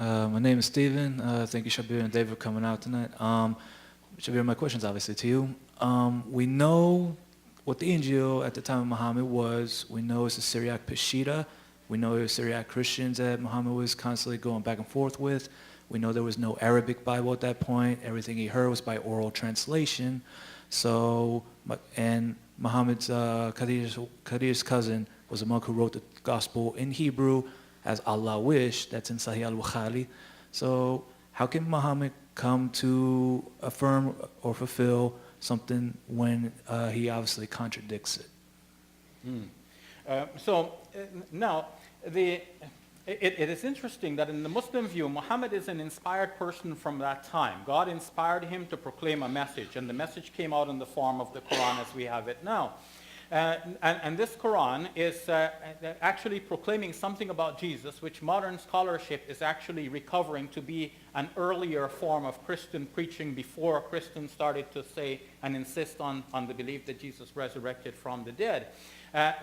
My name is Steven. Thank you, Shabir and David, for coming out tonight. Shabir, my question's obviously to you. We know what the Injil at the time of Muhammad was. We know it's the Syriac Peshitta. We know it was Syriac Christians that Muhammad was constantly going back and forth with. We know there was no Arabic Bible at that point. Everything he heard was by oral translation. So, and Muhammad's Khadijah's cousin was a monk who wrote the gospel in Hebrew as Allah wished. That's in Sahih al-Bukhari. So how can Muhammad come to affirm or fulfill something when he obviously contradicts it? Now, it is interesting that in the Muslim view, Muhammad is an inspired person from that time. God inspired him to proclaim a message, and the message came out in the form of the Quran as we have it now. And this Quran is actually proclaiming something about Jesus, which modern scholarship is actually recovering to be an earlier form of Christian preaching before Christians started to say and insist on the belief that Jesus resurrected from the dead.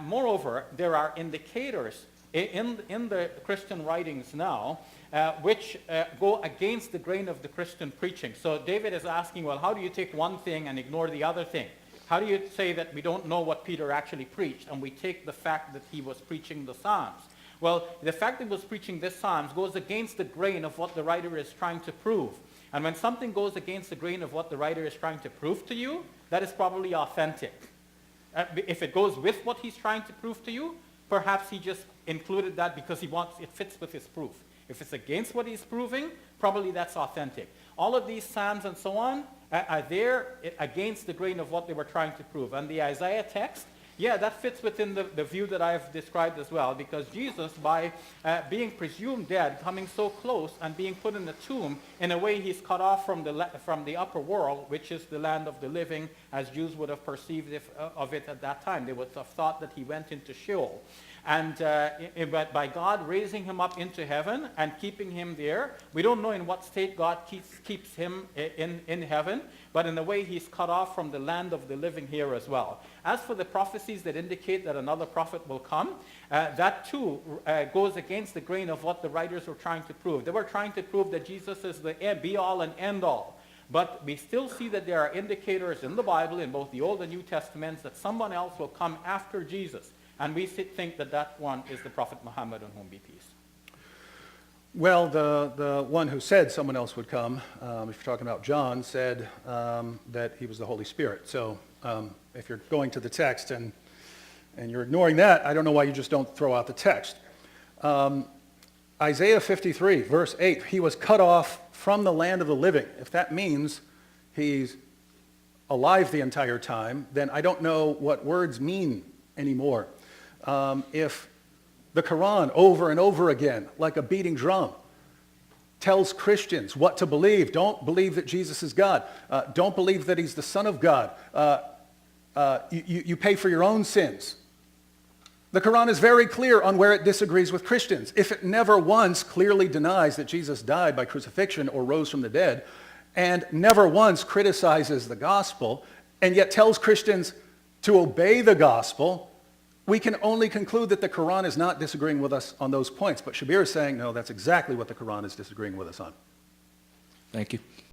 Moreover, there are indicators in the Christian writings now which go against the grain of the Christian preaching. So David is asking, well, how do you take one thing and ignore the other thing? How do you say that we don't know what Peter actually preached and we take the fact that he was preaching the Psalms? Well, the fact that he was preaching the Psalms goes against the grain of what the writer is trying to prove. And when something goes against the grain of what the writer is trying to prove to you, that is probably authentic. If it goes with what he's trying to prove to you, perhaps he just included that because it fits with his proof. If it's against what he's proving, probably that's authentic. All of these Psalms and so on are there against the grain of what they were trying to prove. And the Isaiah text, yeah, that fits within the view that I've described as well, because Jesus, by being presumed dead, coming so close and being put in the tomb, in a way he's cut off from the upper world, which is the land of the living, as Jews would have perceived of it at that time. They would have thought that he went into Sheol. And but by God raising him up into heaven and keeping him there, we don't know in what state God keeps him in heaven, but in a way he's cut off from the land of the living here as well. As for the prophecies that indicate that another prophet will come, that too goes against the grain of what the writers were trying to prove. They were trying to prove that Jesus is the be-all and end-all. But we still see that there are indicators in the Bible, in both the Old and New Testaments, that someone else will come after Jesus. And we think that that one is the Prophet Muhammad, on whom be peace. Well, the one who said someone else would come, if you're talking about John, said that he was the Holy Spirit. So if you're going to the text and you're ignoring that, I don't know why you just don't throw out the text. Isaiah 53, verse 8, he was cut off from the land of the living. If that means he's alive the entire time, then I don't know what words mean anymore. If the Quran over and over again, like a beating drum, tells Christians what to believe, don't believe that Jesus is God, don't believe that he's the Son of God, you pay for your own sins. The Quran is very clear on where it disagrees with Christians. If it never once clearly denies that Jesus died by crucifixion or rose from the dead, and never once criticizes the gospel, and yet tells Christians to obey the gospel, we can only conclude that the Quran is not disagreeing with us on those points. But Shabir is saying, no, that's exactly what the Quran is disagreeing with us on. Thank you.